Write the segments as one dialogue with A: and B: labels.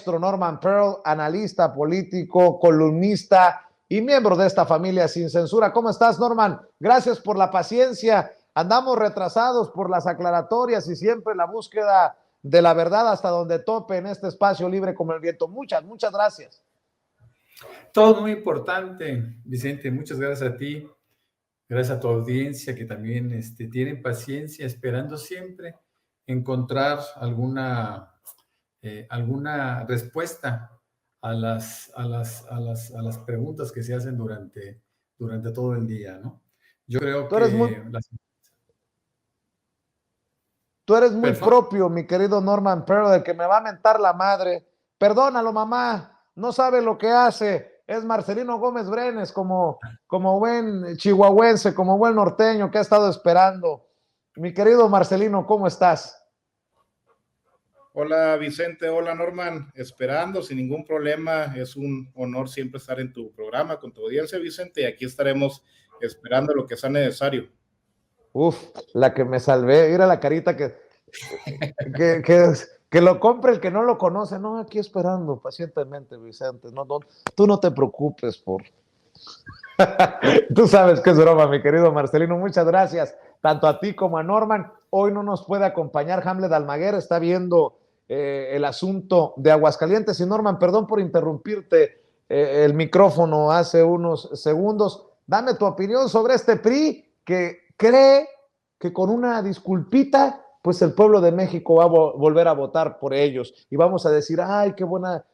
A: Norman Pearl, analista político, columnista y miembro de esta familia sin censura. ¿Cómo estás, Norman? Gracias por la paciencia. Andamos retrasados por las aclaratorias y siempre la búsqueda de la verdad hasta donde tope en este espacio libre como el viento. Muchas gracias.
B: Todo muy importante, Vicente. Muchas gracias a ti. Gracias a tu audiencia que también tienen paciencia, esperando siempre encontrar alguna respuesta a las preguntas que se hacen durante todo el día, ¿no? Yo creo
A: Tú eres muy propio, mi querido Norman Pearl, el que me va a mentar la madre. Perdónalo, mamá, no sabe lo que hace. Es Marcelino Gómez Brenes, como buen chihuahuense, como buen norteño que ha estado esperando. Mi querido Marcelino, ¿cómo estás?
C: Hola Vicente, hola Norman, esperando sin ningún problema. Es un honor siempre estar en tu programa con tu audiencia, Vicente, y aquí estaremos esperando lo que sea necesario.
A: Uf, la que me salvé, mira la carita que lo compre el que no lo conoce. No, aquí esperando pacientemente, Vicente. No, tú no te preocupes por... Tú sabes que es broma, mi querido Marcelino. Muchas gracias, tanto a ti como a Norman. Hoy no nos puede acompañar Hamlet Almaguer, está viendo el asunto de Aguascalientes. Y Norman, perdón por interrumpirte el micrófono hace unos segundos. Dame tu opinión sobre este PRI que cree que con una disculpita, pues el pueblo de México va a volver a votar por ellos. Y vamos a decir, ay, qué buena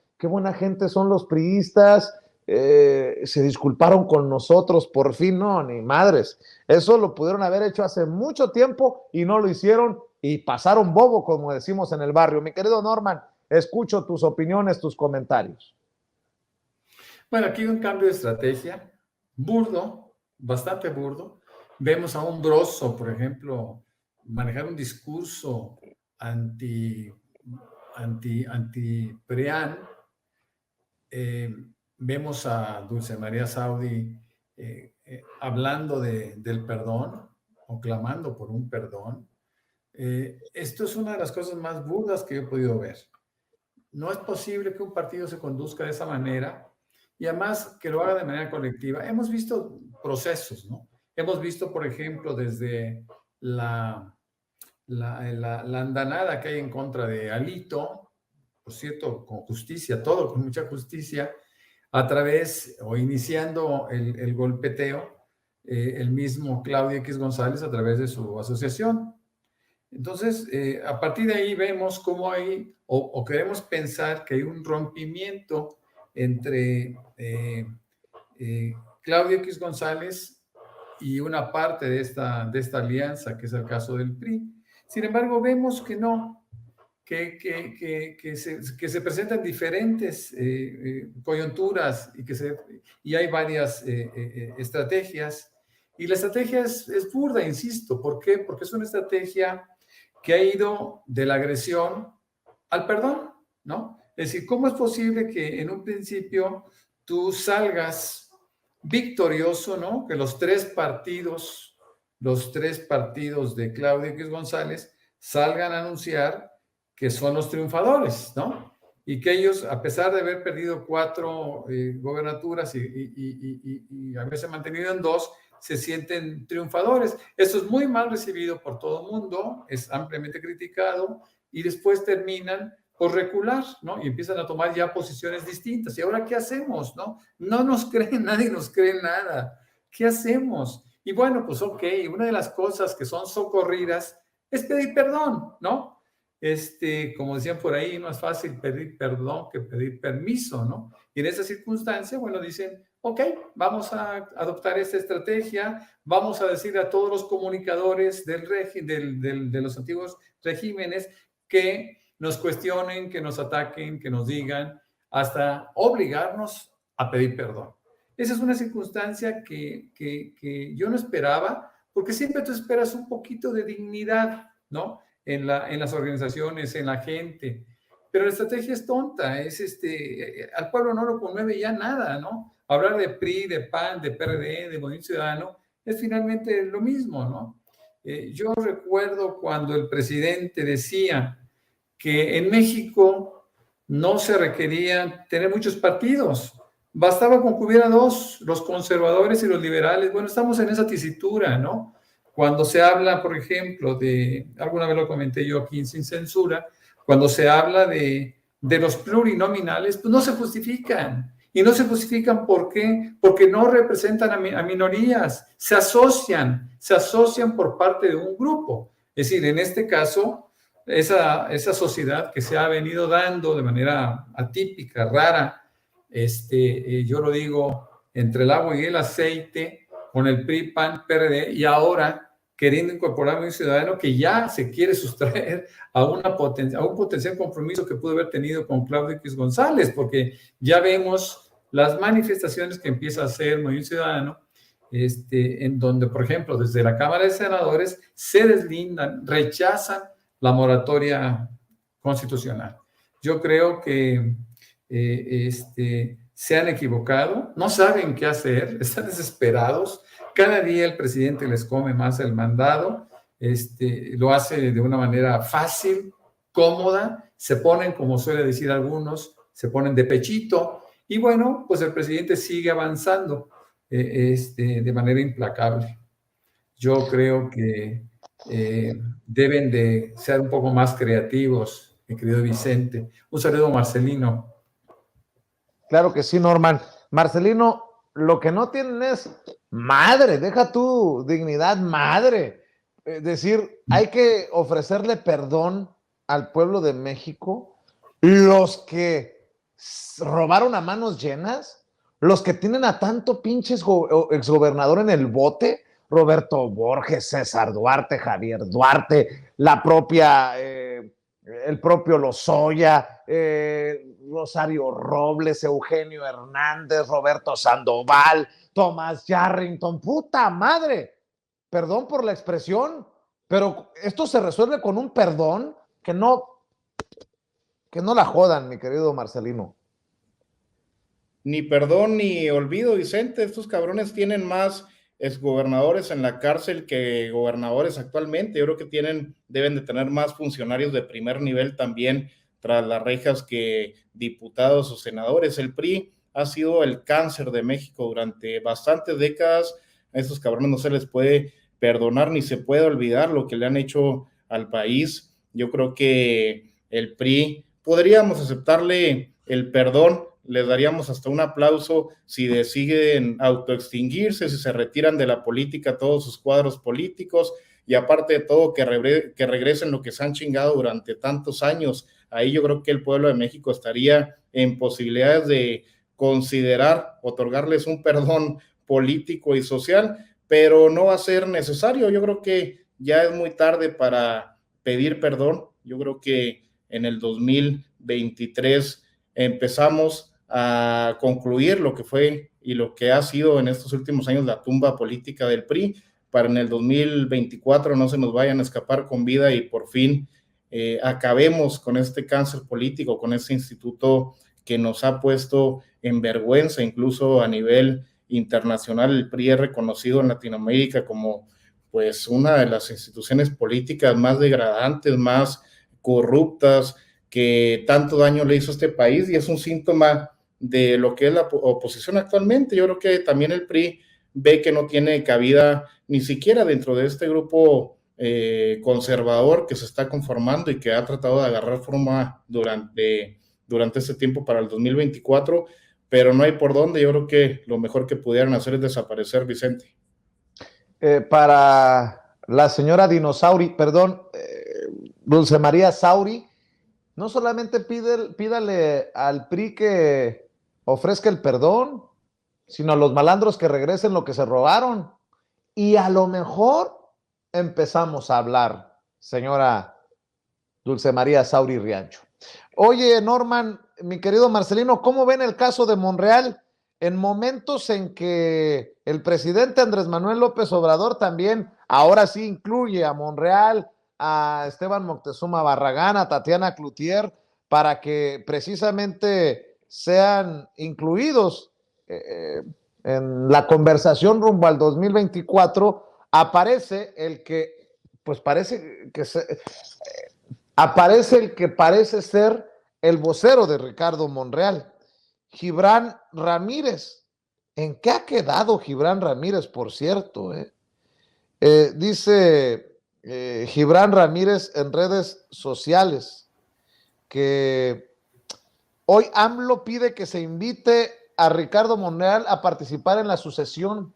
A: gente son los priistas, se disculparon con nosotros, por fin. No, ni madres. Eso lo pudieron haber hecho hace mucho tiempo y no lo hicieron y pasaron bobo, como decimos en el barrio. Mi querido Norman, escucho tus opiniones, tus comentarios.
B: Bueno, aquí hay un cambio de estrategia, burdo, bastante burdo. Vemos a un Broso, por ejemplo, manejar un discurso anti-PRIAN. Vemos a Dulce María Saudi hablando del perdón o clamando por un perdón. Esto es una de las cosas más burdas que yo he podido ver. No es posible que un partido se conduzca de esa manera y además que lo haga de manera colectiva. Hemos visto procesos, ¿no? Hemos visto, por ejemplo, desde la andanada que hay en contra de Alito, por cierto, con justicia, todo con mucha justicia, a través o iniciando el golpeteo, el mismo Claudio X González a través de su asociación. Entonces, a partir de ahí vemos cómo hay, o queremos pensar que hay un rompimiento entre Claudio X González y una parte de esta alianza, que es el caso del PRI. Sin embargo, vemos que no, que se presentan diferentes coyunturas y hay varias estrategias. Y la estrategia es burda, insisto. ¿Por qué? Porque es una estrategia que ha ido de la agresión al perdón, ¿no? Es decir, ¿cómo es posible que en un principio tú salgas victorioso, ¿no? Que los tres partidos de Claudio X González salgan a anunciar que son los triunfadores, ¿no? Y que ellos, a pesar de haber perdido 4 gobernaturas y haberse mantenido en 2, se sienten triunfadores. Esto es muy mal recibido por todo el mundo, es ampliamente criticado y después terminan por recular, ¿no? Y empiezan a tomar ya posiciones distintas. ¿Y ahora qué hacemos, no? No nos creen, nadie nos cree nada. ¿Qué hacemos? Y bueno, pues ok, una de las cosas que son socorridas es pedir perdón, ¿no? Como decían por ahí, no es fácil pedir perdón que pedir permiso, ¿no? Y en esa circunstancia, bueno, dicen, ok, vamos a adoptar esta estrategia, vamos a decir a todos los comunicadores de los antiguos regímenes que nos cuestionen, que nos ataquen, que nos digan, hasta obligarnos a pedir perdón. Esa es una circunstancia que yo no esperaba, porque siempre tú esperas un poquito de dignidad, ¿no? En las organizaciones, en la gente. Pero la estrategia es tonta, al pueblo no lo conmueve ya nada, ¿no? Hablar de PRI, de PAN, de PRD, de Movimiento Ciudadano, es finalmente lo mismo, ¿no? Yo recuerdo cuando el presidente decía que en México no se requería tener muchos partidos. Bastaba con que hubiera dos, los conservadores y los liberales. Bueno, estamos en esa tesitura, ¿no? Cuando se habla, por ejemplo, alguna vez lo comenté yo aquí sin censura, cuando se habla de los plurinominales, pues no se justifican. Y no se justifican, ¿por qué? Porque no representan a minorías, se asocian por parte de un grupo. Es decir, en este caso, esa sociedad que se ha venido dando de manera atípica, rara, yo lo digo, entre el agua y el aceite, con el PRI, PAN, PRD, y ahora queriendo incorporar a un ciudadano que ya se quiere sustraer a un potencial compromiso que pudo haber tenido con Claudio X González, porque ya vemos las manifestaciones que empieza a hacer Movimiento Ciudadano, en donde, por ejemplo, desde la Cámara de Senadores se deslindan, rechazan la moratoria constitucional. Yo creo que se han equivocado, no saben qué hacer, están desesperados. Cada día el presidente les come más el mandado, lo hace de una manera fácil, cómoda, se ponen, como suele decir algunos, se ponen de pechito, y bueno, pues el presidente sigue avanzando de manera implacable. Yo creo que deben de ser un poco más creativos, mi querido Vicente. Un saludo, Marcelino.
A: Claro que sí, Norman. Marcelino, lo que no tienen es madre, deja tu dignidad, madre. Es decir, hay que ofrecerle perdón al pueblo de México, los que robaron a manos llenas, los que tienen a tanto pinches exgobernador en el bote, Roberto Borges, César Duarte, Javier Duarte, la propia, el propio Lozoya, Rosario Robles, Eugenio Hernández, Roberto Sandoval, Tomás Yarrington, puta madre, perdón por la expresión, pero esto se resuelve con un perdón que no la jodan, mi querido Marcelino.
C: Ni perdón ni olvido, Vicente. Estos cabrones tienen más exgobernadores en la cárcel que gobernadores actualmente. Yo creo que deben de tener más funcionarios de primer nivel también tras las rejas que diputados o senadores. El PRI ha sido el cáncer de México durante bastantes décadas. A estos cabrones no se les puede perdonar ni se puede olvidar lo que le han hecho al país. Yo creo que el PRI podríamos aceptarle el perdón, les daríamos hasta un aplauso si deciden autoextinguirse, si se retiran de la política todos sus cuadros políticos, y aparte de todo, que regresen lo que se han chingado durante tantos años. Ahí yo creo que el pueblo de México estaría en posibilidades de considerar otorgarles un perdón político y social, pero no va a ser necesario. Yo creo que ya es muy tarde para pedir perdón. Yo creo que en el 2023 empezamos a concluir lo que fue y lo que ha sido en estos últimos años la tumba política del PRI, para en el 2024 no se nos vayan a escapar con vida y por fin acabemos con este cáncer político, con este instituto que nos ha puesto en vergüenza, incluso a nivel internacional. El PRI es reconocido en Latinoamérica como pues una de las instituciones políticas más degradantes, más corruptas, que tanto daño le hizo a este país, y es un síntoma de lo que es la oposición actualmente. Yo creo que también el PRI ve que no tiene cabida ni siquiera dentro de este grupo conservador que se está conformando y que ha tratado de agarrar forma durante este tiempo para el 2024, pero no hay por dónde. Yo creo que lo mejor que pudieran hacer es desaparecer, Vicente.
A: Para la señora Dulce María Sauri, no solamente pídale al PRI que ofrezca el perdón, sino a los malandros que regresen lo que se robaron. Y a lo mejor empezamos a hablar, señora Dulce María Sauri Riancho. Oye, Norman, mi querido Marcelino, ¿cómo ven el caso de Monreal en momentos en que el presidente Andrés Manuel López Obrador también ahora sí incluye a Monreal, a Esteban Moctezuma Barragán, a Tatiana Cloutier, para que precisamente sean incluidos en la conversación rumbo al 2024? Aparece el que, pues parece que aparece el que parece ser el vocero de Ricardo Monreal, Gibran Ramírez. ¿En qué ha quedado Gibran Ramírez, por cierto? Dice Gibran Ramírez en redes sociales que hoy AMLO pide que se invite a Ricardo Monreal a participar en la sucesión.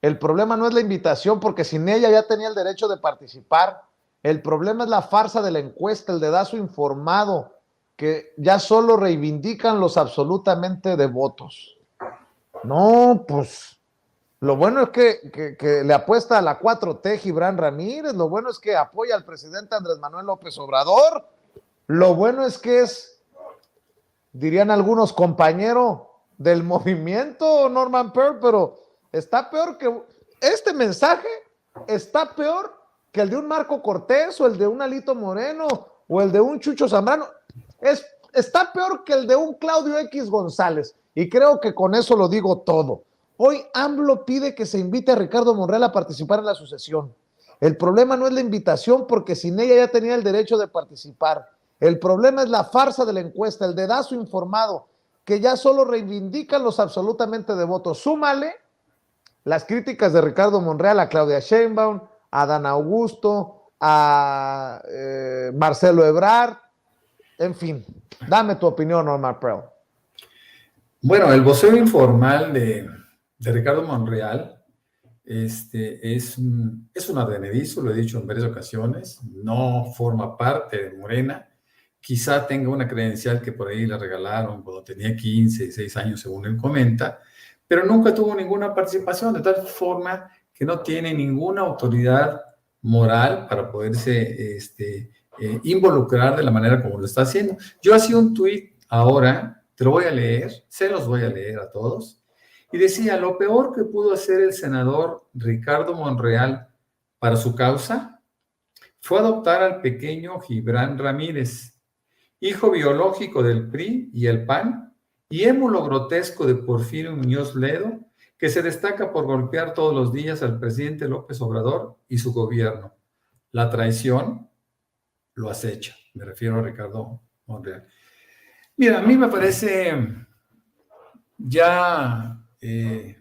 A: El problema no es la invitación, porque sin ella ya tenía el derecho de participar. El problema es la farsa de la encuesta, el dedazo informado, que ya solo reivindican los absolutamente devotos. No, pues lo bueno es que le apuesta a la 4T Gibran Ramírez, lo bueno es que apoya al presidente Andrés Manuel López Obrador, lo bueno es que es, dirían algunos, compañero del movimiento, Norman Pearl, pero está peor que este mensaje, está peor que el de un Marco Cortés o el de un Alito Moreno o el de un Chucho Zambrano. Está peor que el de un Claudio X González, y creo que con eso lo digo todo. Hoy AMLO pide que se invite a Ricardo Monreal a participar en la sucesión. El problema no es la invitación, porque sin ella ya tenía el derecho de participar. El problema es la farsa de la encuesta, el dedazo informado, que ya solo reivindican los absolutamente devotos. Súmale las críticas de Ricardo Monreal a Claudia Sheinbaum, a Adán Augusto, a Marcelo Ebrard, en fin. Dame tu opinión, Norman Pearl.
B: Bueno, el vocero informal de Ricardo Monreal es un advenedizo, lo he dicho en varias ocasiones, no forma parte de Morena, quizá tenga una credencial que por ahí le regalaron cuando tenía 15, 16 años, según él comenta, pero nunca tuvo ninguna participación, de tal forma que no tiene ninguna autoridad moral para poderse involucrar de la manera como lo está haciendo. Yo hacía un tuit ahora, te lo voy a leer, se los voy a leer a todos, y decía: lo peor que pudo hacer el senador Ricardo Monreal para su causa fue adoptar al pequeño Gibran Ramírez, hijo biológico del PRI y el PAN, y émulo grotesco de Porfirio Muñoz Ledo, que se destaca por golpear todos los días al presidente López Obrador y su gobierno. La traición lo acecha. Me refiero a Ricardo Monreal. Mira, a mí me parece ya de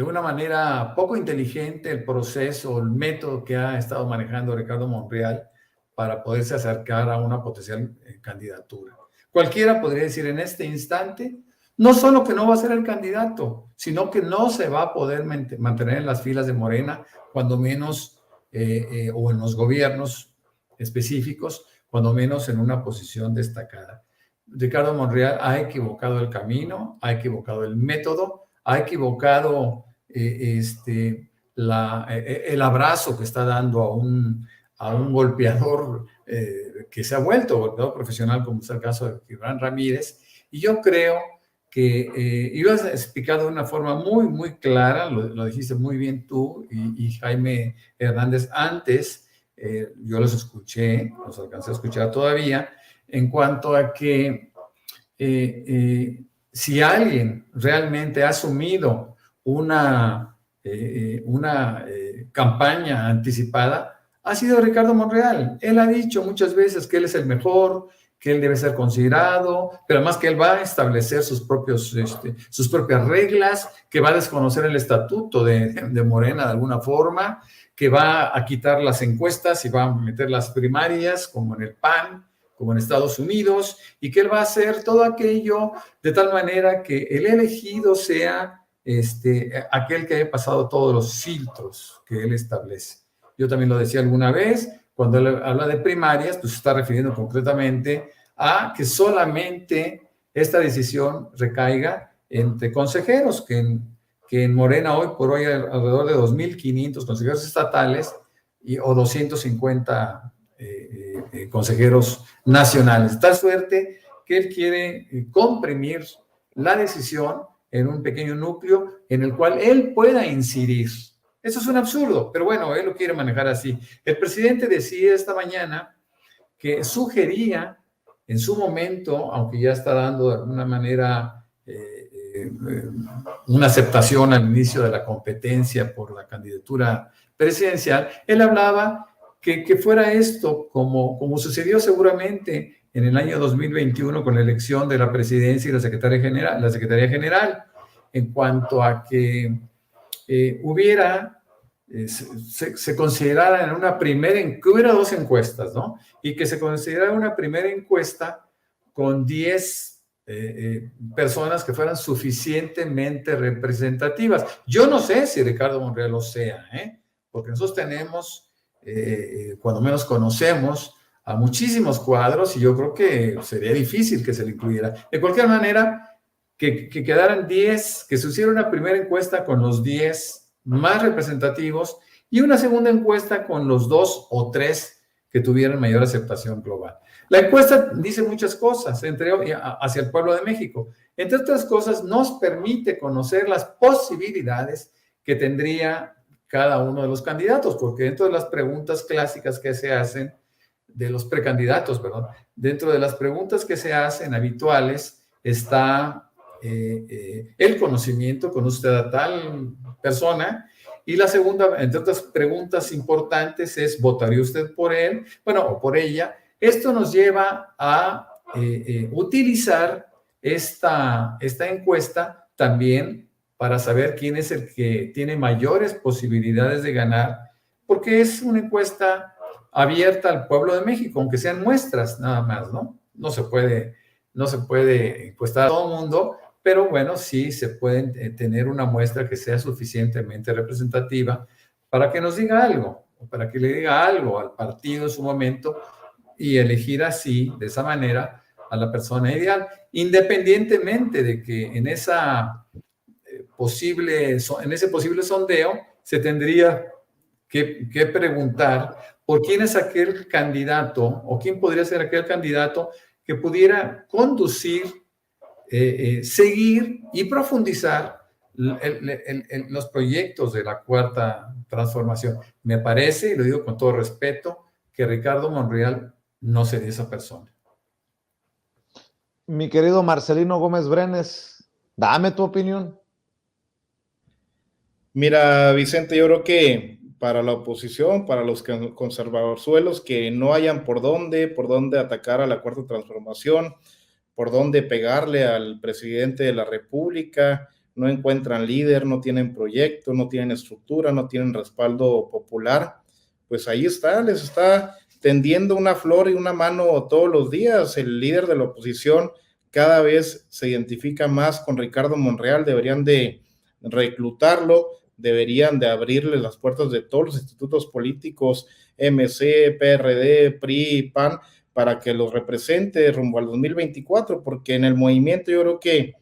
B: una manera poco inteligente el proceso, el método que ha estado manejando Ricardo Monreal para poderse acercar a una potencial candidatura. Cualquiera podría decir en este instante, no solo que no va a ser el candidato, sino que no se va a poder mantener en las filas de Morena, cuando menos, o en los gobiernos específicos, cuando menos en una posición destacada. Ricardo Monreal ha equivocado el camino, ha equivocado el método, ha equivocado el abrazo que está dando a un golpeador que se ha vuelto golpeador profesional, como es el caso de Gibran Ramírez. Y yo creo que lo has explicado de una forma muy, muy clara, lo dijiste muy bien tú y Jaime Hernández antes. Yo los escuché, los alcancé a escuchar todavía, en cuanto a que si alguien realmente ha asumido una campaña anticipada, ha sido Ricardo Monreal. Él ha dicho muchas veces que él es el mejor, que él debe ser considerado, pero además que él va a establecer sus propias reglas, que va a desconocer el estatuto de Morena de alguna forma, que va a quitar las encuestas y va a meter las primarias, como en el PAN, como en Estados Unidos, y que él va a hacer todo aquello de tal manera que el elegido sea aquel que haya pasado todos los filtros que él establece. Yo también lo decía alguna vez, cuando él habla de primarias, pues se está refiriendo concretamente a que solamente esta decisión recaiga entre consejeros, que en Morena hoy por hoy hay alrededor de 2.500 consejeros estatales o 250 consejeros nacionales. De tal suerte que él quiere comprimir la decisión en un pequeño núcleo en el cual él pueda incidir. Eso es un absurdo, pero bueno, él lo quiere manejar así. El presidente decía esta mañana que sugería en su momento, aunque ya está dando de alguna manera una aceptación al inicio de la competencia por la candidatura presidencial, él hablaba que fuera esto, como sucedió seguramente en el año 2021 con la elección de la presidencia y la Secretaría General, en cuanto a que se considerara en una hubiera dos encuestas, ¿no? Y que se considerara una primera encuesta con 10 personas que fueran suficientemente representativas. Yo no sé si Ricardo Monreal lo sea, porque nosotros tenemos, cuando menos conocemos, a muchísimos cuadros y yo creo que sería difícil que se le incluyera. De cualquier manera, que quedaran 10, que se hiciera una primera encuesta con los 10 más representativos y una segunda encuesta con los 2 o 3 que tuvieran mayor aceptación global. La encuesta dice muchas cosas hacia el pueblo de México. Entre otras cosas, nos permite conocer las posibilidades que tendría cada uno de los candidatos, porque dentro de las preguntas clásicas que se hacen, de los precandidatos, perdón, dentro de las preguntas que se hacen habituales está el conocimiento, ¿conoce usted a tal persona? Y la segunda, entre otras preguntas importantes, es ¿votaría usted por él? Bueno, o por ella. Esto nos lleva a utilizar esta encuesta también para saber quién es el que tiene mayores posibilidades de ganar, porque es una encuesta abierta al pueblo de México, aunque sean muestras nada más, ¿no? No se puede encuestar a todo el mundo, pero bueno, sí se puede tener una muestra que sea suficientemente representativa para que nos diga algo, o para que le diga algo al partido en su momento y elegir así, de esa manera, a la persona ideal, independientemente de que en ese posible sondeo se tendría que preguntar por quién es aquel candidato o quién podría ser aquel candidato que pudiera conducir, seguir y profundizar los proyectos de la Cuarta Transformación. Me parece, y lo digo con todo respeto, que Ricardo Monreal no sería esa persona.
A: Mi querido Marcelino Gómez Brenes, dame tu opinión.
C: Mira, Vicente, yo creo que para la oposición, para los conservadorzuelos que no hayan por dónde atacar a la Cuarta Transformación, por dónde pegarle al presidente de la República, no encuentran líder, no tienen proyecto, no tienen estructura, no tienen respaldo popular, pues ahí está, les está tendiendo una flor y una mano todos los días. El líder de la oposición cada vez se identifica más con Ricardo Monreal, deberían de reclutarlo, deberían de abrirle las puertas de todos los institutos políticos, MC, PRD, PRI, PAN, para que los represente rumbo al 2024, porque en el movimiento yo creo que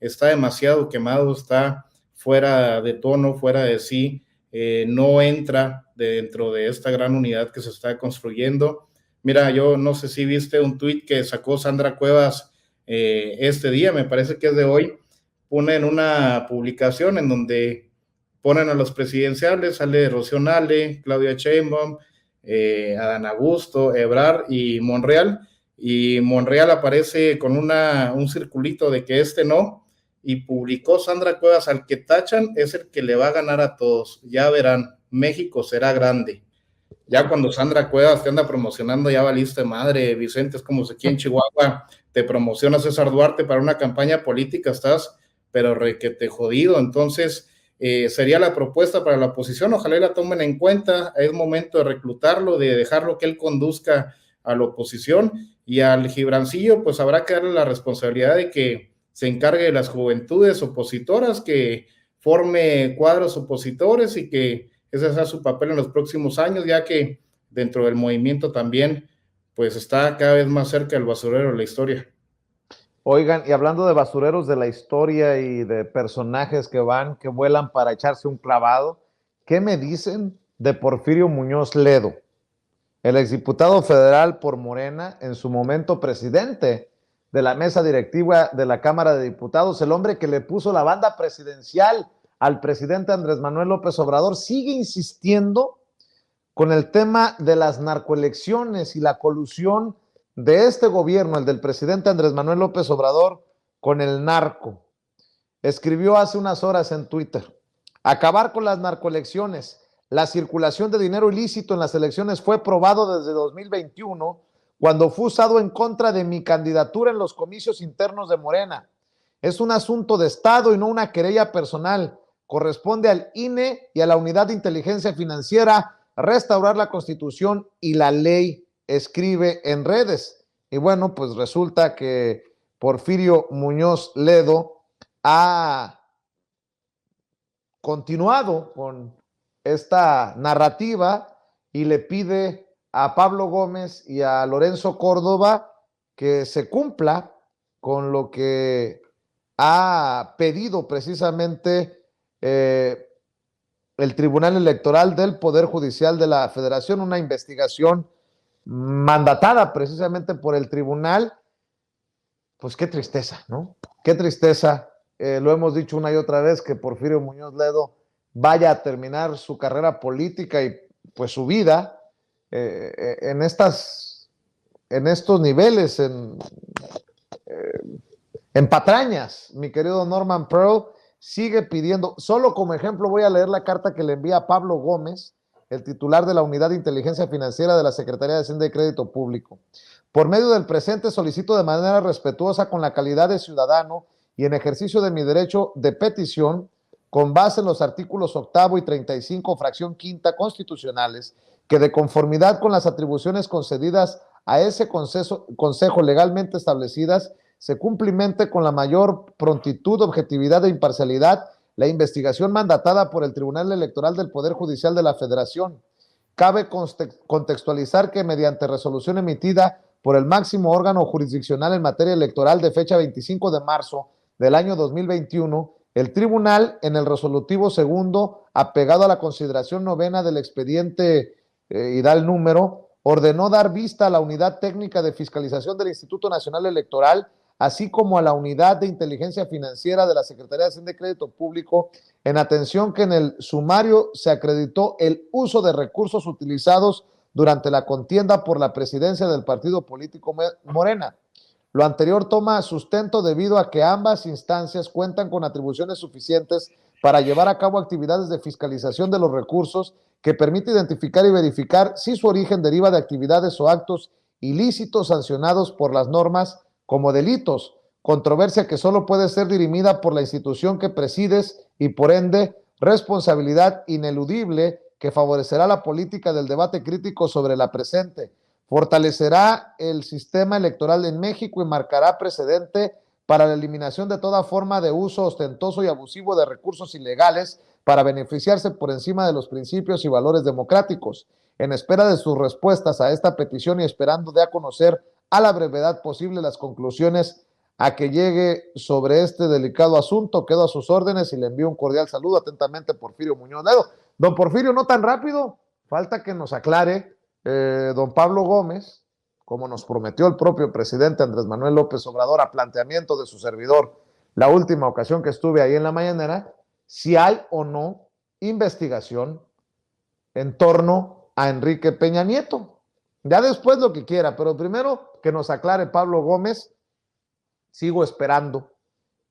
C: está demasiado quemado, está fuera de tono, fuera de sí, no entra dentro de esta gran unidad que se está construyendo. Mira, yo no sé si viste un tuit que sacó Sandra Cuevas este día, me parece que es de hoy, pone en una publicación en donde ponen a los presidenciales, sale Rocío Nale, Claudia Sheinbaum, Adán Augusto, Ebrard y Monreal aparece con un circulito de que no, y publicó Sandra Cuevas, al que tachan es el que le va a ganar a todos, ya verán, México será grande. Ya cuando Sandra Cuevas te anda promocionando, ya valiste madre, Vicente, es como si aquí en Chihuahua te promociona César Duarte para una campaña política, estás pero requete jodido. Entonces sería la propuesta para la oposición, ojalá la tomen en cuenta, es momento de reclutarlo, de dejarlo que él conduzca a la oposición, y al Gibrancillo pues habrá que darle la responsabilidad de que se encargue de las juventudes opositoras, que forme cuadros opositores y que ese sea su papel en los próximos años, ya que dentro del movimiento también pues está cada vez más cerca el basurero de la historia.
A: Oigan, y hablando de basureros de la historia y de personajes que vuelan para echarse un clavado, ¿qué me dicen de Porfirio Muñoz Ledo, el exdiputado federal por Morena, en su momento presidente de la mesa directiva de la Cámara de Diputados, el hombre que le puso la banda presidencial al presidente Andrés Manuel López Obrador? Sigue insistiendo con el tema de las narcoelecciones y la colusión de este gobierno, el del presidente Andrés Manuel López Obrador, con el narco. Escribió hace unas horas en Twitter: acabar con las narcoelecciones. La circulación de dinero ilícito en las elecciones fue probado desde 2021 cuando fue usado en contra de mi candidatura en los comicios internos de Morena. Es un asunto de Estado y no una querella personal. Corresponde al INE y a la Unidad de Inteligencia Financiera restaurar la Constitución y la ley, escribe en redes. Y bueno, pues resulta que Porfirio Muñoz Ledo ha continuado con esta narrativa y le pide a Pablo Gómez y a Lorenzo Córdoba que se cumpla con lo que ha pedido precisamente el Tribunal Electoral del Poder Judicial de la Federación, una investigación mandatada precisamente por el tribunal. Pues qué tristeza, ¿no? Qué tristeza. Lo hemos dicho una y otra vez, que Porfirio Muñoz Ledo vaya a terminar su carrera política y pues su vida en estos niveles, en patrañas. Mi querido Norman Pearl sigue pidiendo, solo como ejemplo voy a leer la carta que le envía a Pablo Gómez, el titular de la Unidad de Inteligencia Financiera de la Secretaría de Hacienda y Crédito Público. Por medio del presente solicito de manera respetuosa, con la calidad de ciudadano y en ejercicio de mi derecho de petición, con base en los artículos 8º y 35, fracción quinta constitucionales, que de conformidad con las atribuciones concedidas a ese consejo legalmente establecidas, se cumplimente con la mayor prontitud, objetividad e imparcialidad la investigación mandatada por el Tribunal Electoral del Poder Judicial de la Federación. Cabe contextualizar que mediante resolución emitida por el máximo órgano jurisdiccional en materia electoral de fecha 25 de marzo del año 2021, el tribunal, en el resolutivo segundo, apegado a la consideración novena del expediente y da el número, ordenó dar vista a la Unidad Técnica de Fiscalización del Instituto Nacional Electoral, así como a la Unidad de Inteligencia Financiera de la Secretaría de Hacienda y Crédito Público, en atención que en el sumario se acreditó el uso de recursos utilizados durante la contienda por la presidencia del partido político Morena. Lo anterior toma sustento debido a que ambas instancias cuentan con atribuciones suficientes para llevar a cabo actividades de fiscalización de los recursos que permite identificar y verificar si su origen deriva de actividades o actos ilícitos sancionados por las normas como delitos, controversia que solo puede ser dirimida por la institución que presides y por ende responsabilidad ineludible que favorecerá la política del debate crítico sobre la presente, fortalecerá el sistema electoral en México y marcará precedente para la eliminación de toda forma de uso ostentoso y abusivo de recursos ilegales para beneficiarse por encima de los principios y valores democráticos. En espera de sus respuestas a esta petición y esperando de a conocer a la brevedad posible las conclusiones a que llegue sobre este delicado asunto, quedo a sus órdenes y le envío un cordial saludo. Atentamente, Porfirio Muñoz Ledo. Don Porfirio, no tan rápido, falta que nos aclare don Pablo Gómez, como nos prometió el propio presidente Andrés Manuel López Obrador a planteamiento de su servidor la última ocasión que estuve ahí en la mañanera, si hay o no investigación en torno a Enrique Peña Nieto. Ya después lo que quiera, pero primero que nos aclare Pablo Gómez. Sigo esperando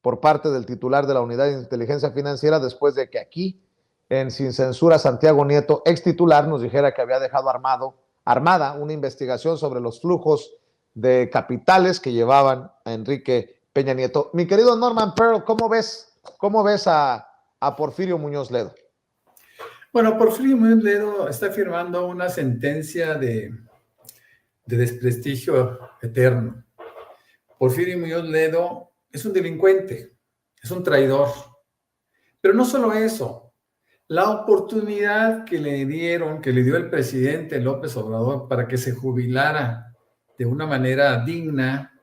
A: por parte del titular de la Unidad de Inteligencia Financiera, después de que aquí, en Sin Censura, Santiago Nieto, ex titular, nos dijera que había dejado armada una investigación sobre los flujos de capitales que llevaban a Enrique Peña Nieto. Mi querido Norman Pearl, ¿cómo ves a Porfirio Muñoz Ledo?
B: Bueno, Porfirio Muñoz Ledo está firmando una sentencia de desprestigio eterno. Porfirio Muñoz Ledo es un delincuente, es un traidor. Pero no solo eso, la oportunidad que le dio el presidente López Obrador para que se jubilara de una manera digna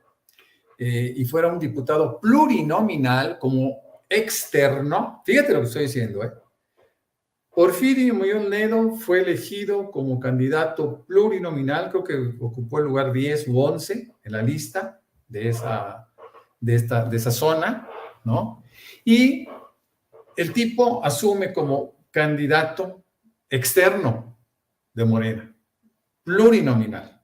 B: y fuera un diputado plurinominal como externo, fíjate lo que estoy diciendo, Porfirio Muñoz Ledo fue elegido como candidato plurinominal, creo que ocupó el lugar 10 u 11 en la lista de esa zona, ¿no? Y el tipo asume como candidato externo de Morena, plurinominal.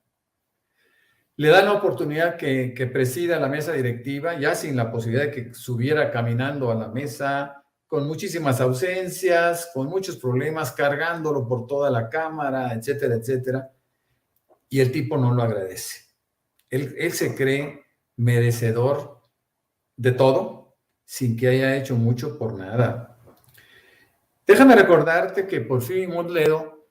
B: Le dan la oportunidad que presida la mesa directiva, ya sin la posibilidad de que subiera caminando a la mesa, con muchísimas ausencias, con muchos problemas, cargándolo por toda la Cámara, etcétera, etcétera. Y el tipo no lo agradece. Él se cree merecedor de todo sin que haya hecho mucho por nada. Déjame recordarte que Porfirio Muñoz Ledo,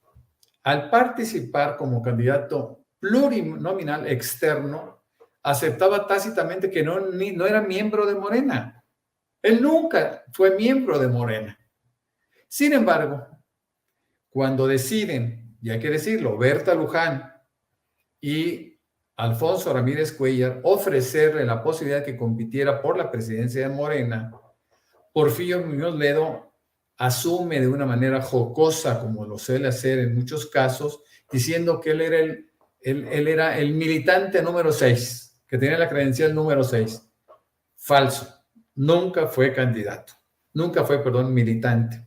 B: al participar como candidato plurinominal externo, aceptaba tácitamente que no era miembro de Morena. Él nunca fue miembro de Morena. Sin embargo, cuando deciden, y hay que decirlo, Berta Luján y Alfonso Ramírez Cuéllar ofrecerle la posibilidad de que compitiera por la presidencia de Morena, Porfirio Muñoz Ledo asume de una manera jocosa, como lo suele hacer en muchos casos, diciendo que él era el militante número 6, que tenía la credencial número 6. Falso. Nunca fue candidato. Nunca fue, militante.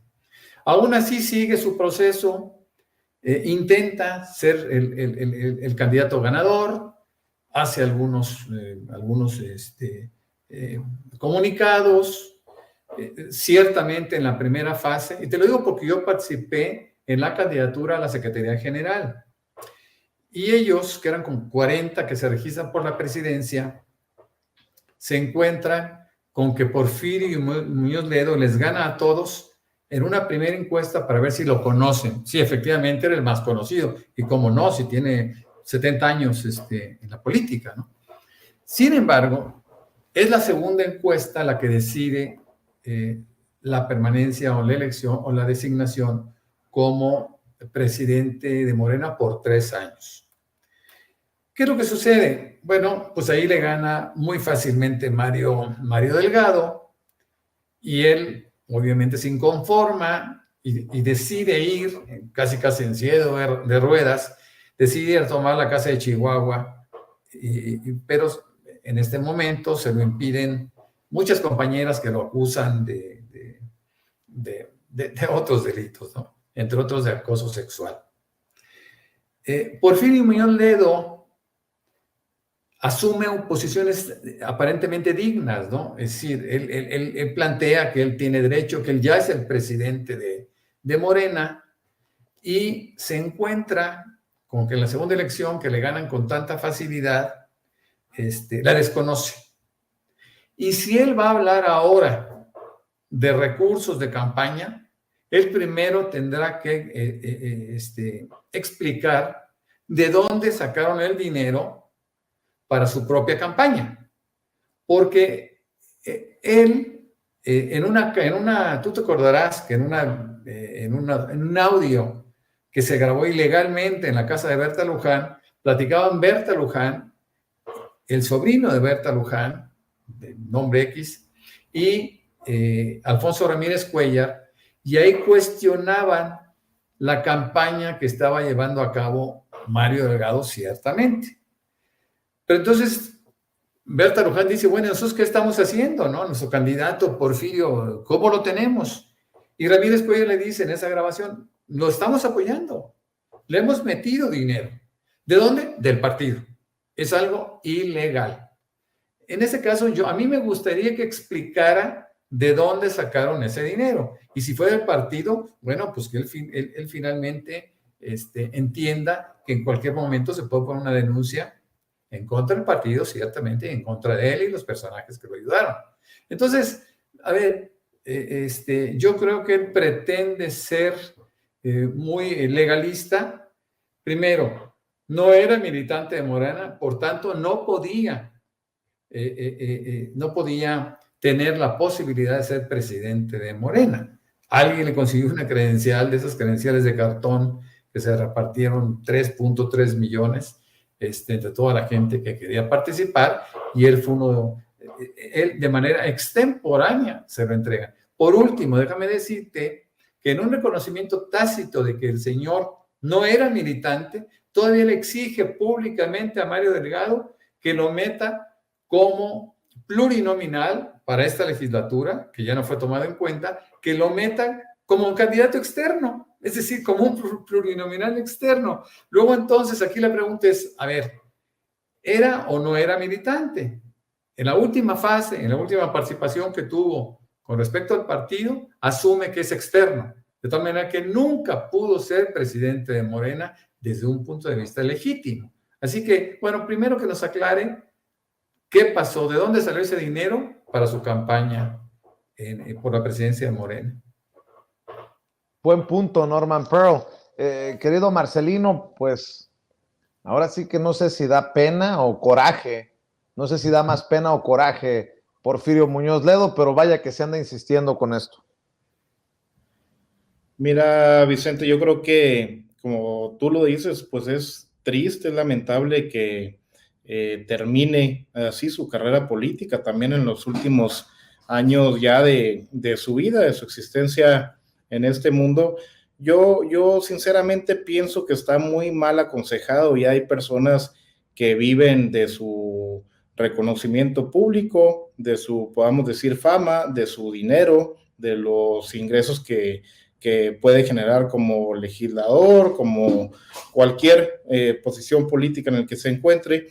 B: Aún así sigue su proceso, intenta ser el candidato ganador, hace algunos comunicados, ciertamente en la primera fase, y te lo digo porque yo participé en la candidatura a la Secretaría General, y ellos, que eran como 40 que se registran por la presidencia, se encuentran con que Porfirio Muñoz Ledo les gana a todos en una primera encuesta para ver si lo conocen. Sí, efectivamente era el más conocido, y cómo no, si tiene 70 años en la política, ¿no? Sin embargo, es la segunda encuesta la que decide la permanencia o la elección o la designación como presidente de Morena por 3 años. ¿Qué es lo que sucede? Bueno, pues ahí le gana muy fácilmente Mario Delgado, y él obviamente se inconforma y decide ir, casi en silla de ruedas, decide ir a tomar la casa de Chihuahua, pero en este momento se lo impiden muchas compañeras que lo acusan de otros delitos, ¿no? Entre otros de acoso sexual. Porfirio Muñoz Ledo asume posiciones aparentemente dignas, ¿no? Es decir, él plantea que él tiene derecho, que él ya es el presidente de Morena, y se encuentra con que en la segunda elección, que le ganan con tanta facilidad, la desconoce. Y si él va a hablar ahora de recursos de campaña, él primero tendrá que explicar de dónde sacaron el dinero para su propia campaña, porque él, tú te acordarás que en un audio que se grabó ilegalmente en la casa de Berta Luján, platicaban Berta Luján, el sobrino de Berta Luján, de nombre X, y Alfonso Ramírez Cuéllar, y ahí cuestionaban la campaña que estaba llevando a cabo Mario Delgado, ciertamente. Pero entonces Berta Luján dice, bueno, ¿nosotros qué estamos haciendo, no? Nuestro candidato Porfirio, ¿cómo lo tenemos? Y Ramírez Cuéllar le dice en esa grabación, lo estamos apoyando, le hemos metido dinero. ¿De dónde? Del partido. Es algo ilegal. En ese caso, a mí me gustaría que explicara de dónde sacaron ese dinero. Y si fue del partido, bueno, pues que él finalmente entienda que en cualquier momento se puede poner una denuncia en contra del partido, ciertamente, en contra de él y los personajes que lo ayudaron. Entonces, a ver, yo creo que él pretende ser muy legalista. Primero, no era militante de Morena, por tanto, no podía tener la posibilidad de ser presidente de Morena. Alguien le consiguió una credencial, de esas credenciales de cartón que se repartieron 3.3 millones entre toda la gente que quería participar, y él de manera extemporánea se lo entrega. Por último, déjame decirte que en un reconocimiento tácito de que el señor no era militante, todavía le exige públicamente a Mario Delgado que lo meta como plurinominal para esta legislatura, que ya no fue tomado en cuenta, que lo meta como un candidato externo, es decir, como un plurinominal externo. Luego, entonces, aquí la pregunta es, a ver, ¿era o no era militante? En la última fase, en la última participación que tuvo con respecto al partido, asume que es externo, de tal manera que nunca pudo ser presidente de Morena desde un punto de vista legítimo. Así que, bueno, primero que nos aclare qué pasó, de dónde salió ese dinero para su campaña por la presidencia de Morena.
A: Buen punto, Norman Pearl. Querido Marcelino, pues ahora sí que no sé si da pena o coraje, no sé si da más pena o coraje Porfirio Muñoz Ledo, pero vaya que se anda insistiendo con esto.
C: Mira, Vicente, yo creo que, como tú lo dices, pues es triste, es lamentable que termine así su carrera política, también en los últimos años ya de su vida, de su existencia en este mundo. Yo sinceramente pienso que está muy mal aconsejado y hay personas que viven de su reconocimiento público, de su, podamos decir, fama, de su dinero, de los ingresos que puede generar como legislador, como cualquier posición política en la que se encuentre.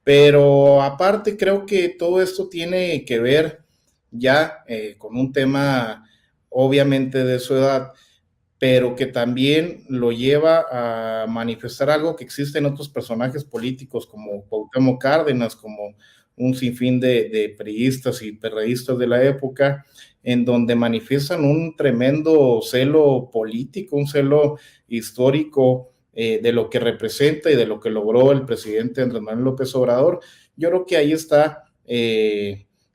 C: Pero aparte creo que todo esto tiene que ver ya con un tema obviamente de su edad, pero que también lo lleva a manifestar algo que existe en otros personajes políticos como Cuauhtémoc Cárdenas, como un sinfín de priistas y perredistas de la época, en donde manifiestan un tremendo celo político, un celo histórico de lo que representa y de lo que logró el presidente Andrés Manuel López Obrador. Yo creo que ahí está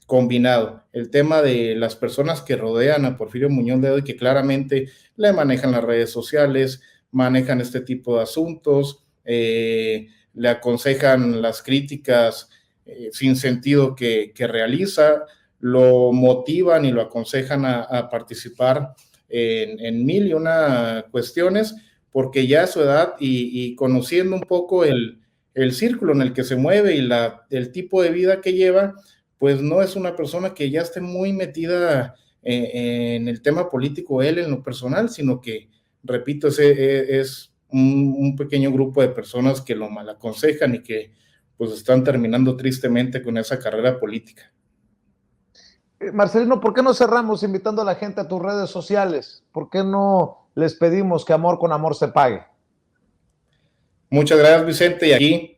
C: combinado el tema de las personas que rodean a Porfirio Muñoz Ledo y que claramente le manejan las redes sociales, manejan este tipo de asuntos, le aconsejan las críticas sin sentido que realiza, lo motivan y lo aconsejan a participar en mil y una cuestiones, porque ya a su edad y conociendo un poco el círculo en el que se mueve y el tipo de vida que lleva, pues no es una persona que ya esté muy metida en el tema político él en lo personal, sino que, repito, es un pequeño grupo de personas que lo malaconsejan y que pues están terminando tristemente con esa carrera política.
A: Marcelino, ¿por qué no cerramos invitando a la gente a tus redes sociales? ¿Por qué no les pedimos que amor con amor se pague?
C: Muchas gracias, Vicente, y aquí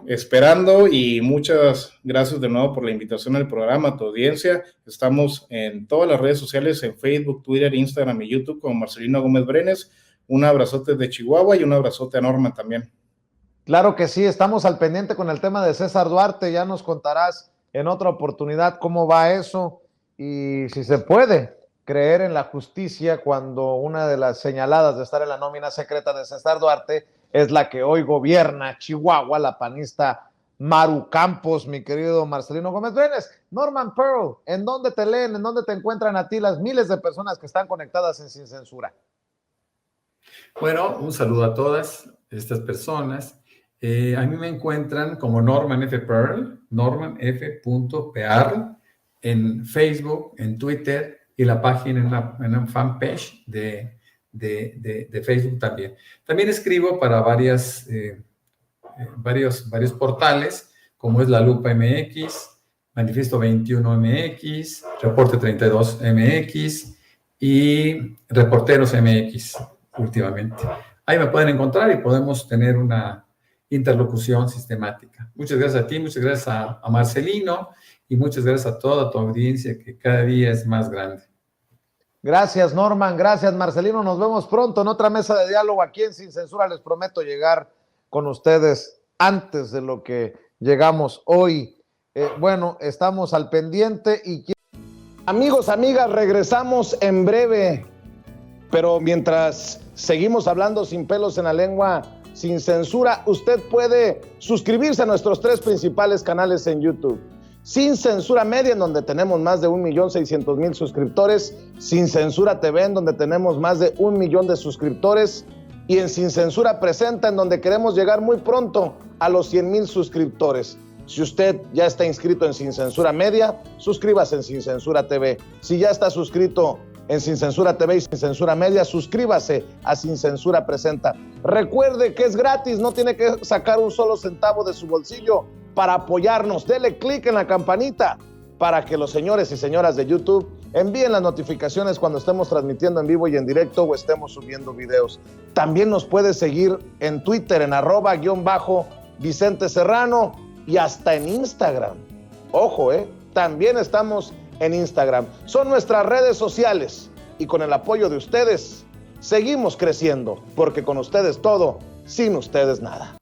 C: esperando, y muchas gracias de nuevo por la invitación al programa, a tu audiencia. Estamos en todas las redes sociales, en Facebook, Twitter, Instagram y YouTube como Marcelino Gómez Brenes. Un abrazote de Chihuahua y un abrazote a Norma también.
A: Claro que sí, estamos al pendiente con el tema de César Duarte, ya nos contarás en otra oportunidad cómo va eso y si se puede creer en la justicia cuando una de las señaladas de estar en la nómina secreta de César Duarte es la que hoy gobierna Chihuahua, la panista Maru Campos, mi querido Marcelino Gómez Brenes. Norman Pearl, ¿en dónde te leen, en dónde te encuentran a ti las miles de personas que están conectadas en Sin Censura?
B: Bueno, un saludo a todas estas personas. A mí me encuentran como Norman F. Pearl, Norman F. Pearl, en Facebook, en Twitter y la página en una fanpage de Facebook también. También escribo para varios portales, como es La Lupa MX, Manifiesto 21 MX, Reporte 32 MX y Reporteros MX últimamente. Ahí me pueden encontrar y podemos tener una interlocución sistemática. Muchas gracias a ti, muchas gracias a Marcelino y muchas gracias a toda tu audiencia que cada día es más grande.
A: Gracias, Norman. Gracias, Marcelino. Nos vemos pronto en otra mesa de diálogo aquí en Sin Censura. Les prometo llegar con ustedes antes de lo que llegamos hoy. Bueno, estamos al pendiente y... Amigos, amigas, regresamos en breve. Pero mientras seguimos hablando sin pelos en la lengua, sin censura, usted puede suscribirse a nuestros 3 principales canales en YouTube. Sin Censura Media, en donde tenemos más de 1,600,000 suscriptores, Sin Censura TV, en donde tenemos más de 1 millón de suscriptores, y en Sin Censura Presenta, en donde queremos llegar muy pronto a los 100,000 suscriptores. Si usted ya está inscrito en Sin Censura Media, suscríbase en Sin Censura TV. Si ya está suscrito en Sin Censura TV y Sin Censura Media, suscríbase a Sin Censura Presenta. Recuerde que es gratis, no tiene que sacar un solo centavo de su bolsillo para apoyarnos. Dele clic en la campanita para que los señores y señoras de YouTube envíen las notificaciones cuando estemos transmitiendo en vivo y en directo o estemos subiendo videos. También nos puede seguir en Twitter en @ Vicente Serrano y hasta en Instagram. Ojo, también estamos en Instagram. Son nuestras redes sociales y con el apoyo de ustedes seguimos creciendo, porque con ustedes todo, sin ustedes nada.